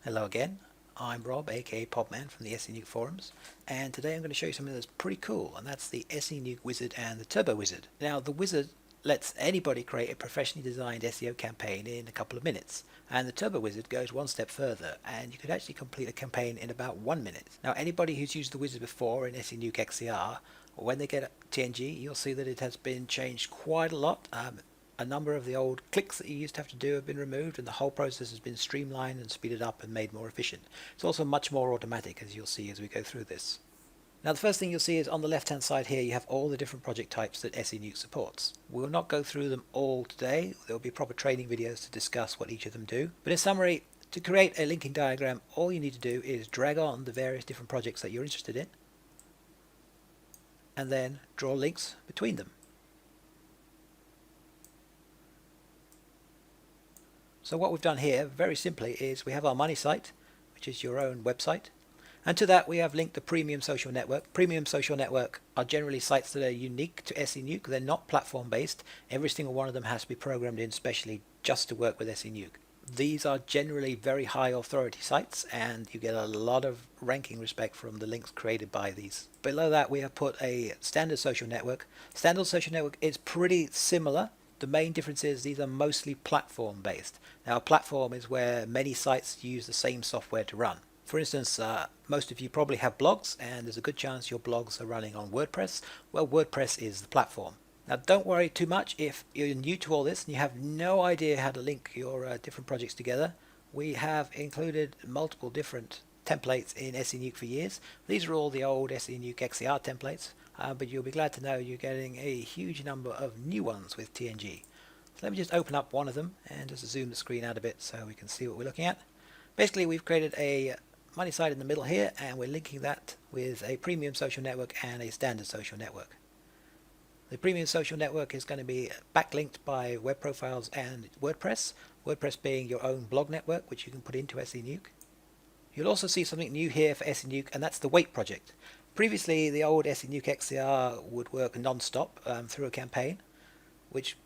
Hello again, I'm Rob, aka Podman from the SEnuke forums, and today I'm going to show you something that's pretty cool, and that's the SEnuke Wizard and the TurboWizard. Now, the Wizard lets anybody create a professionally designed SEO campaign in a couple of minutes, and the TurboWizard goes one step further, and you could actually complete a campaign in about 1 minute. Now, anybody who's used the Wizard before in SEnuke XCR, when they get TNG, you'll see that it has been changed quite a lot. A number of the old clicks that you used to have to do have been removed, and the whole process has been streamlined and speeded up and made more efficient. It's also much more automatic, as you'll see as we go through this. Now, the first thing you'll see is on the left hand side here you have all the different project types that SEnuke supports. We will not go through them all today. There will be proper training videos to discuss what each of them do, but in summary, to create a linking diagram, all you need to do is drag on the various different projects that you're interested in and then draw links between them. So what we've done here, very simply, is we have our money site, which is your own website, and to that we have linked the Premium Social Network. Premium Social Network are generally sites that are unique to SEnuke. They're not platform based. Every single one of them has to be programmed in specially just to work with SEnuke. These are generally very high authority sites, and you get a lot of ranking respect from the links created by these. Below that we have put a standard social network. Standard social network is pretty similar. The main difference is these are mostly platform based. Now, a platform is where many sites use the same software to run. For instance, most of you probably have blogs, and there's a good chance your blogs are running on WordPress. Well, WordPress is the platform. Now, don't worry too much if you're new to all this and you have no idea how to link your different projects together. We have included multiple different templates in SEnuke for years. These are all the old SEnuke XCR templates, but you'll be glad to know you're getting a huge number of new ones with TNG. So let me just open up one of them and just zoom the screen out a bit so we can see what we're looking at. Basically, we've created a money site in the middle here, and we're linking that with a premium social network and a standard social network. The premium social network is going to be backlinked by web profiles and WordPress, WordPress being your own blog network, which you can put into SEnuke. You'll also see something new here for SEnuke, and that's the Wait project. Previously, the old SEnuke XCR would work non-stop through a campaign, which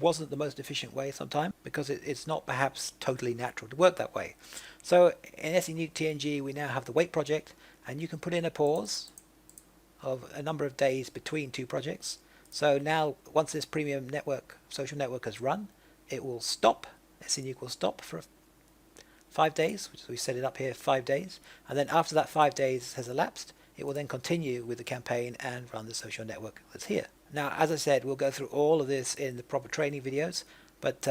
wasn't the most efficient way sometimes because it's not perhaps totally natural to work that way. So in SEnuke TNG we now have the Wait project, and you can put in a pause of a number of days between two projects. So now once this premium network, social network has run, it will stop. SEnuke will stop for 5 days, which we set it up here 5 days, and then after that 5 days has elapsed, it will then continue with the campaign and run the social network that's here. Now, as I said, we'll go through all of this in the proper training videos, but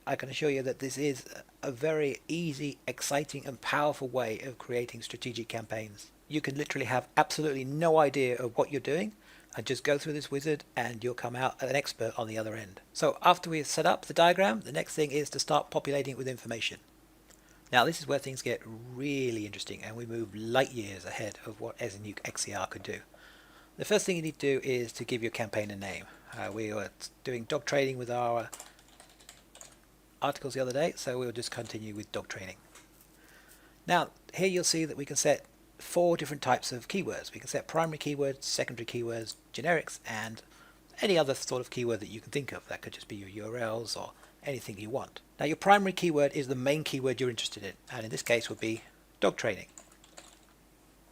I can assure you that this is a very easy, exciting and powerful way of creating strategic campaigns. You can literally have absolutely no idea of what you're doing and just go through this wizard and you'll come out an expert on the other end. So after we've set up the diagram, the next thing is to start populating it with information. Now, this is where things get really interesting and we move light years ahead of what SEnuke XCR could do. The first thing you need to do is to give your campaign a name. We were doing dog training with our articles the other day, so we'll just continue with dog training. Now, here you'll see that we can set 4 different types of keywords. We can set primary keywords, secondary keywords, generics, and any other sort of keyword that you can think of. That could just be your URLs or anything you want. Now, your primary keyword is the main keyword you're interested in, and in this case would be dog training.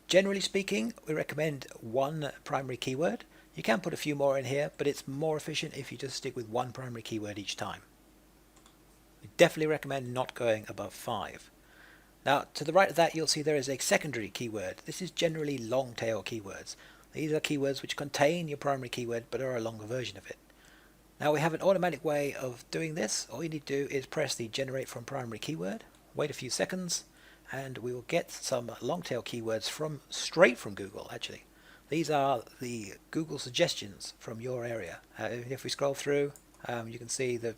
Generally speaking, we recommend 1 primary keyword. You can put a few more in here, but it's more efficient if you just stick with 1 primary keyword each time. We definitely recommend not going above 5. Now, to the right of that, you'll see there is a secondary keyword. This is generally long tail keywords. These are keywords which contain your primary keyword but are a longer version of it. Now, we have an automatic way of doing this. All you need to do is press the generate from primary keyword, wait a few seconds, and we will get some long tail keywords straight from Google. Actually, these are the Google suggestions from your area. If we scroll through, you can see that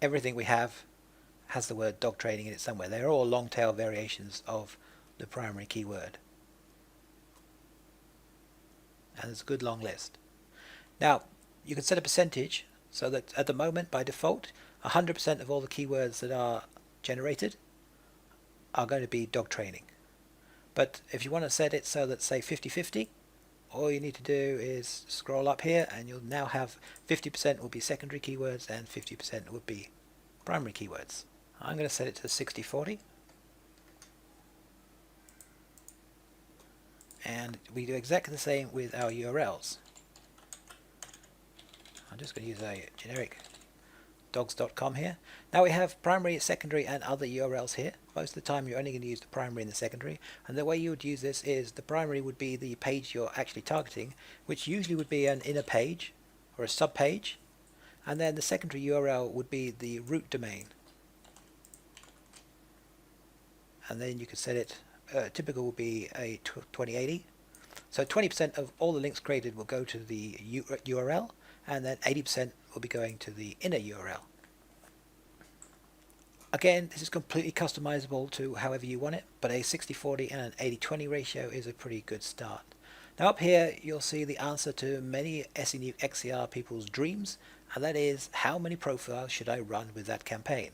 everything we have has the word dog training in it somewhere. They're all long tail variations of the primary keyword, and there's a good long list. Now, you can set a percentage so that at the moment, by default, 100% of all the keywords that are generated are going to be dog training. But if you want to set it so that, say, 50-50, all you need to do is scroll up here and you'll now have 50% will be secondary keywords and 50% would be primary keywords. I'm going to set it to 60-40 And we do exactly the same with our URLs. I'm just going to use a generic dogs.com here. Now we have primary, secondary and other URLs here. Most of the time you're only going to use the primary and the secondary, and the way you would use this is the primary would be the page you're actually targeting, which usually would be an inner page or a sub page, and then the secondary URL would be the root domain, and then you could set it, typical would be a 2080, so 20% of all the links created will go to the URL, and then 80% will be going to the inner URL. Again, this is completely customizable to however you want it, but a 60-40 and an 80-20 ratio is a pretty good start. Now up here you'll see the answer to many SEnuke XCR people's dreams, and that is, how many profiles should I run with that campaign?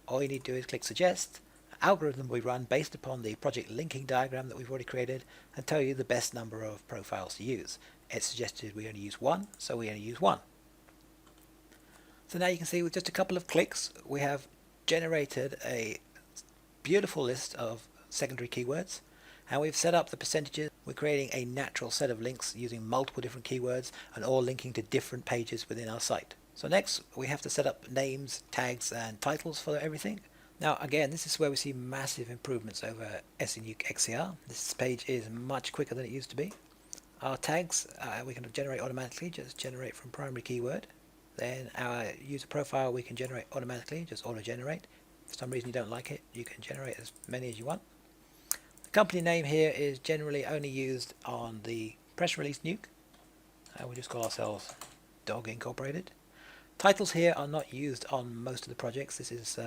All you need to do is click suggest. An algorithm will be run based upon the project linking diagram that we've already created and tell you the best number of profiles to use. It suggested we only use one, so we only use one. So now you can see with just a couple of clicks we have generated a beautiful list of secondary keywords, and we've set up the percentages. We're creating a natural set of links using multiple different keywords and all linking to different pages within our site. So next we have to set up names, tags and titles for everything. Now again, this is where we see massive improvements over SEnuke XCR. This page is much quicker than it used to be. Our tags we can generate automatically, just generate from primary keyword. Then our user profile we can generate automatically, just auto generate. If for some reason you don't like it, you can generate as many as you want. The company name here is generally only used on the press release nuke. We just call ourselves Dog Incorporated. Titles here are not used on most of the projects. This is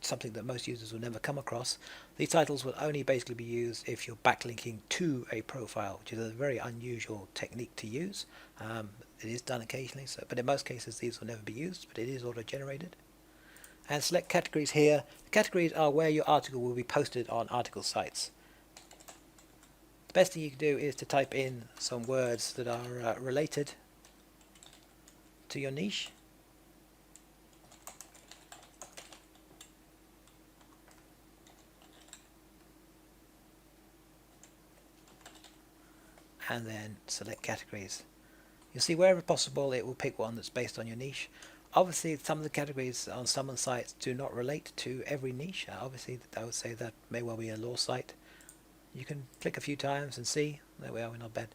something that most users will never come across. These titles will only basically be used if you're backlinking to a profile, which is a very unusual technique to use. It is done occasionally, but in most cases these will never be used, but it is auto-generated. And select categories here. The categories are where your article will be posted on article sites. The best thing you can do is to type in some words that are related to your niche. And then select categories. You'll see wherever possible it will pick one that's based on your niche. Obviously some of the categories on some of the sites do not relate to every niche. Obviously I would say that may well be a law site. You can click a few times and see. There we are, we're not bad.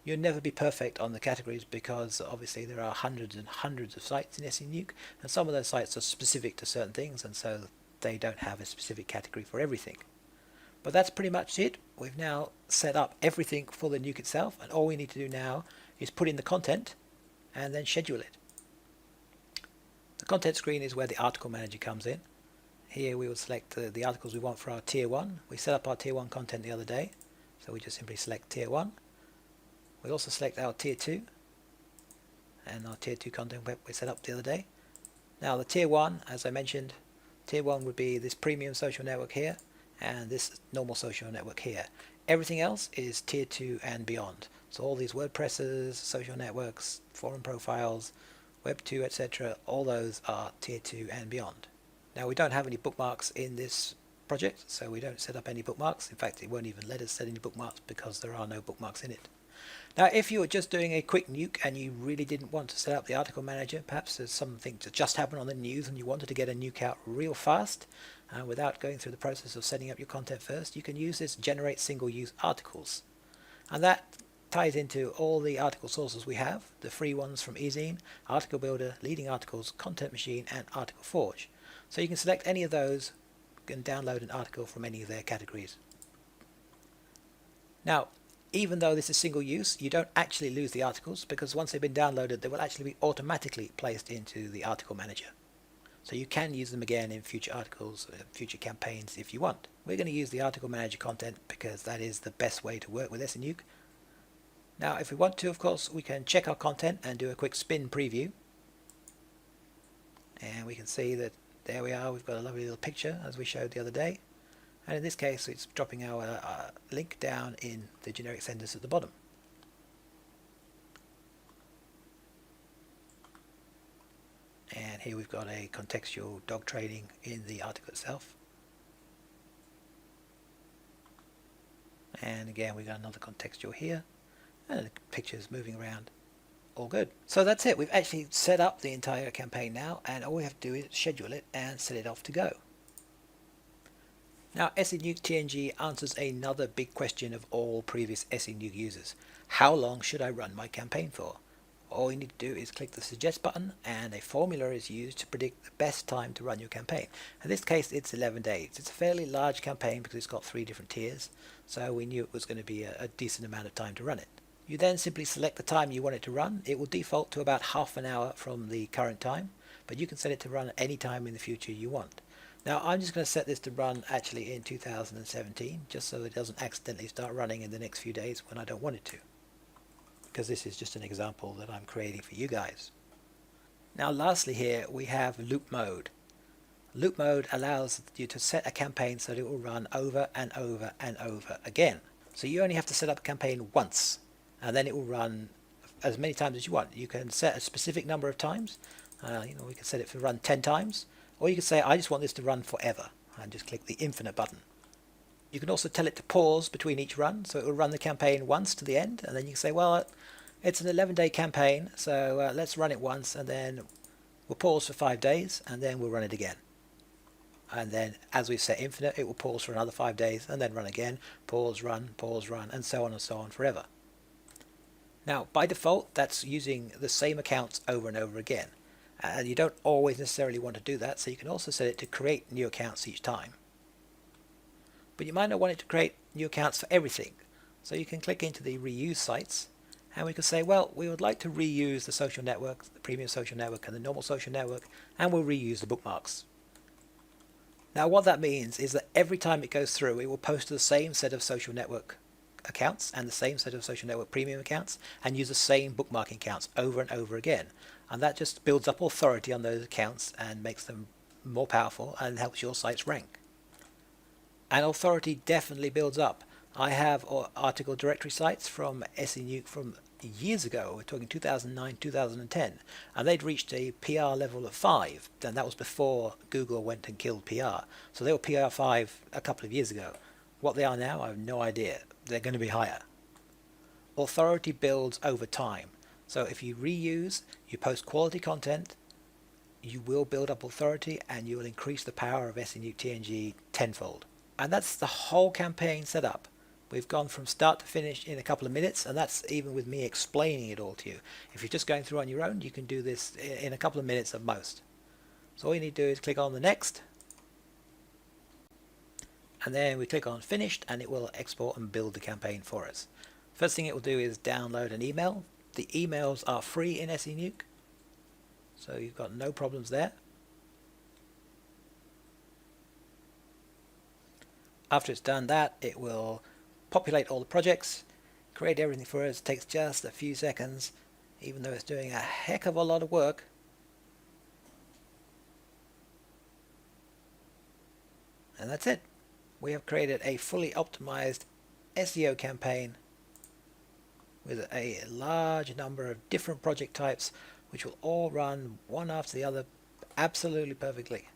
You'll never be perfect on the categories because obviously there are hundreds and hundreds of sites in SEnuke, and some of those sites are specific to certain things, and so they don't have a specific category for everything. But that's pretty much it. We've now set up everything for the nuke itself, and all we need to do now is put in the content and then schedule it. The content screen is where the article manager comes in. Here we will select the articles we want for our tier 1. We set up our tier 1 content the other day, so we just simply select tier 1. We also select our tier 2, and our tier 2 content we set up the other day. Now the tier 1, as I mentioned, tier 1 would be this premium social network here, and this normal social network here. Everything else is tier 2 and beyond. So all these WordPresses, social networks, forum profiles, Web 2, etc., all those are tier 2 and beyond. Now we don't have any bookmarks in this project, so we don't set up any bookmarks. In fact, it won't even let us set any bookmarks because there are no bookmarks in it. Now if you were just doing a quick nuke and you really didn't want to set up the article manager, perhaps there's something that just happened on the news and you wanted to get a nuke out real fast without going through the process of setting up your content first, you can use this generate single use articles. And that ties into all the article sources we have, the free ones from Ezine, Article Builder, Leading Articles, Content Machine and Article Forge. So you can select any of those and download an article from any of their categories. Now even though this is single use, you don't actually lose the articles, because once they've been downloaded they will actually be automatically placed into the article manager. So you can use them again in future articles, future campaigns if you want. We're going to use the article manager content because that is the best way to work with SEnuke. Now if we want to, of course, we can check our content and do a quick spin preview. And we can see that there we are, we've got a lovely little picture as we showed the other day. And in this case it's dropping our link down in the generic sentence at the bottom. And here we've got a contextual dog trading in the article itself. And again, we got another contextual here, and the pictures moving around. All good. So that's it. We've actually set up the entire campaign now, and all we have to do is schedule it and set it off to go. Now, SEnuke TNG answers another big question of all previous SEnuke users. How long should I run my campaign for? All you need to do is click the suggest button, and a formula is used to predict the best time to run your campaign. In this case, it's 11 days. It's a fairly large campaign because it's got 3 different tiers, so we knew it was going to be a decent amount of time to run it. You then simply select the time you want it to run. It will default to about half an hour from the current time, but you can set it to run at any time in the future you want. Now I'm just going to set this to run actually in 2017, just so it doesn't accidentally start running in the next few days when I don't want it to, because this is just an example that I'm creating for you guys. Now lastly here we have loop mode. Loop mode allows you to set a campaign so that it will run over and over and over again. So you only have to set up a campaign once, and then it will run as many times as you want. You can set a specific number of times. We can set it to run 10 times, or you can say I just want this to run forever, and just click the infinite button. You can also tell it to pause between each run, so it will run the campaign once to the end, and then you can say, well, it's an 11-day campaign, so let's run it once, and then we'll pause for 5 days, and then we'll run it again. And then as we've set infinite, it will pause for another 5 days, and then run again, pause, run, and so on forever. Now, by default, that's using the same accounts over and over again. And you don't always necessarily want to do that, so you can also set it to create new accounts each time. But you might not want it to create new accounts for everything. So you can click into the reuse sites, and we can say, well, we would like to reuse the social network, the premium social network and the normal social network, and we'll reuse the bookmarks. Now what that means is that every time it goes through, it will post to the same set of social network accounts and the same set of social network premium accounts, and use the same bookmarking accounts over and over again, and that just builds up authority on those accounts and makes them more powerful and helps your sites rank. And authority definitely builds up. I have article directory sites from SEnuke from years ago. We're talking 2009, 2010, and they'd reached a PR level of 5, and that was before Google went and killed PR. So they were PR 5 a couple of years ago. What they are now, I have no idea. They're going to be higher. Authority builds over time. So if you reuse, you post quality content, you will build up authority, and you will increase the power of SEnuke TNG tenfold. And that's the whole campaign set up. We've gone from start to finish in a couple of minutes, and that's even with me explaining it all to you. If you're just going through on your own, you can do this in a couple of minutes at most. So all you need to do is click on the next, and then we click on finished, and it will export and build the campaign for us. First thing it will do is download an email. The emails are free in SEnuke, so you've got no problems there. After it's done that, it will populate all the projects, create everything for us. It takes just a few seconds, even though it's doing a heck of a lot of work. And that's it. We have created a fully optimized SEO campaign with a large number of different project types, which will all run one after the other absolutely perfectly,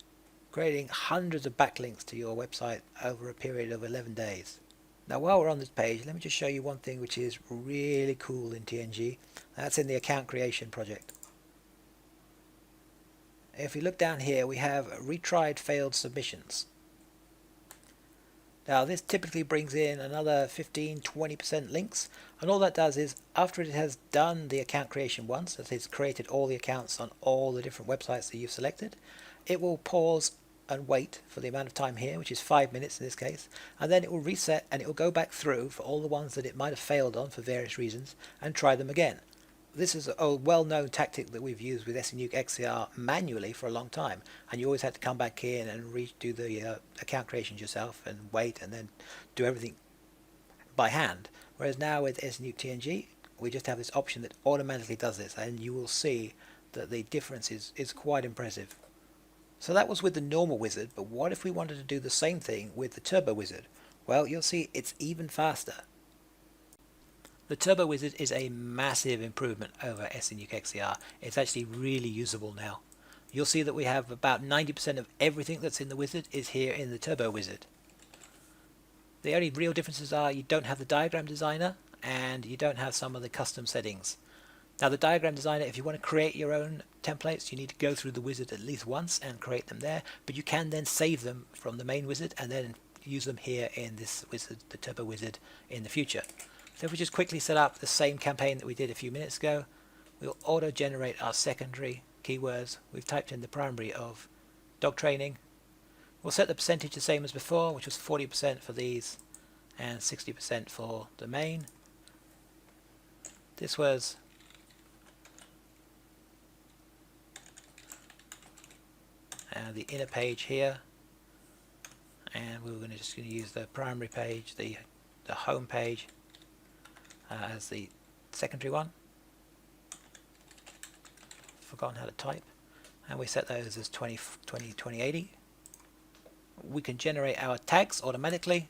creating hundreds of backlinks to your website over a period of 11 days. Now while we're on this page, let me just show you one thing which is really cool in TNG. That's in the account creation project. If you look down here, we have retried failed submissions. Now this typically brings in another 15-20% links, and all that does is after it has done the account creation once, that it's created all the accounts on all the different websites that you've selected, it will pause and wait for the amount of time here, which is 5 minutes in this case, and then it will reset and it will go back through for all the ones that it might have failed on for various reasons and try them again. This is a well-known tactic that we've used with SEnuke XCR manually for a long time, and you always had to come back in and redo the account creations yourself and wait and then do everything by hand. Whereas now with SEnuke TNG, we just have this option that automatically does this, and you will see that the difference is quite impressive. So that was with the normal wizard, but what if we wanted to do the same thing with the TurboWizard? Well, you'll see it's even faster. The TurboWizard is a massive improvement over SEnuke XCR. It's actually really usable now. You'll see that we have about 90% of everything that's in the wizard is here in the TurboWizard. The only real differences are you don't have the diagram designer and you don't have some of the custom settings. Now the diagram designer, if you want to create your own templates, you need to go through the wizard at least once and create them there, but you can then save them from the main wizard and then use them here in this wizard, the TurboWizard, in the future. So if we just quickly set up the same campaign that we did a few minutes ago, we'll auto generate our secondary keywords. We've typed in the primary of dog training. We'll set the percentage the same as before, which was 40% for these and 60% for the main. This was the inner page here, and we were just going to use the primary page, the home page, as the secondary one. Forgotten how to type, and we set those as 20, 20, 2080. We can generate our tags automatically,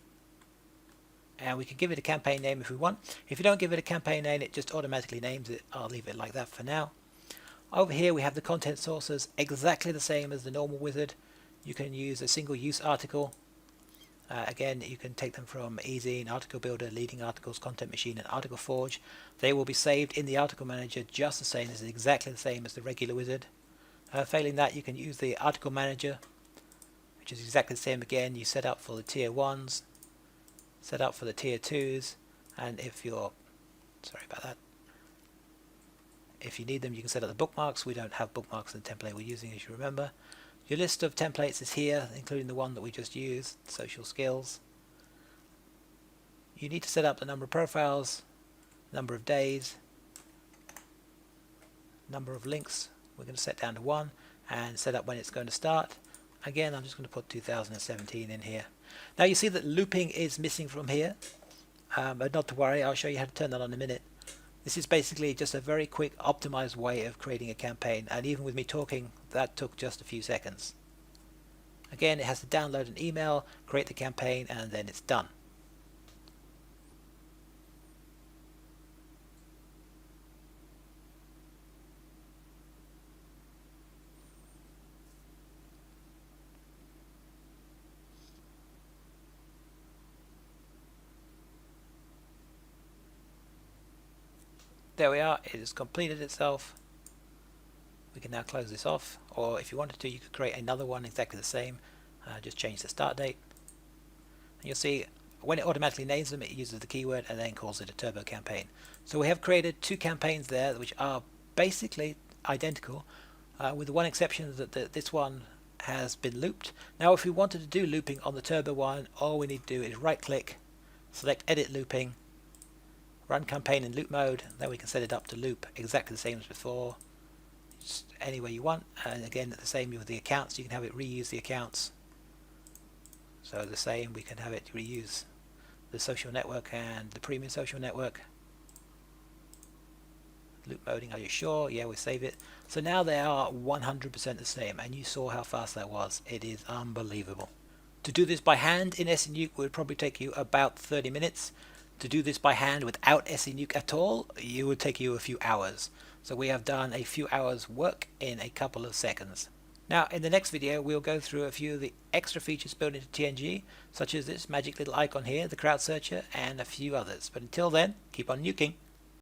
and we can give it a campaign name if we want. If you don't give it a campaign name, it just automatically names it. I'll leave it like that for now. Over here we have the content sources, exactly the same as the normal wizard. You can use a single use article. Again, you can take them from eZine, Article Builder, Leading Articles, Content Machine, and Article Forge. They will be saved in the Article Manager just the same. This is exactly the same as the regular wizard. Failing that, you can use the Article Manager, which is exactly the same again. You set up for the tier 1s, set up for the tier 2s, and if you're, sorry about that, if you need them, you can set up the bookmarks. We don't have bookmarks in the template we're using, as you remember. Your list of templates is here, including the one that we just used, social skills. You need to set up the number of profiles, number of days, number of links. We're going to set down to 1 and set up when it's going to start. Again, I'm just going to put 2017 in here. Now you see that looping is missing from here, but not to worry, I'll show you how to turn that on in a minute. This is basically just a very quick optimized way of creating a campaign, and even with me talking, that took just a few seconds. Again, it has to download an email, create the campaign, and then it's done. There we are, it has completed itself. We can now close this off, or if you wanted to, you could create another one exactly the same. Just change the start date. And you'll see when it automatically names them, it uses the keyword and then calls it a turbo campaign. So we have created 2 campaigns there which are basically identical, with the one exception that this one has been looped. Now if we wanted to do looping on the turbo one, all we need to do is right click, select edit looping, run campaign in loop mode, then we can set it up to loop exactly the same as before, just any way you want. And again, the same with the accounts, you can have it reuse the accounts. So the same, we can have it reuse the social network and the premium social network. Loop moding, are you sure? Yeah, we save it. So now they are 100% the same, and you saw how fast that was. It is unbelievable. To do this by hand in SEnuke would probably take you about 30 minutes. To do this by hand without SEnuke at all, it would take you a few hours. So we have done a few hours work in a couple of seconds. Now in the next video we'll go through a few of the extra features built into TNG, such as this magic little icon here, the crowd searcher, and a few others. But until then, keep on nuking.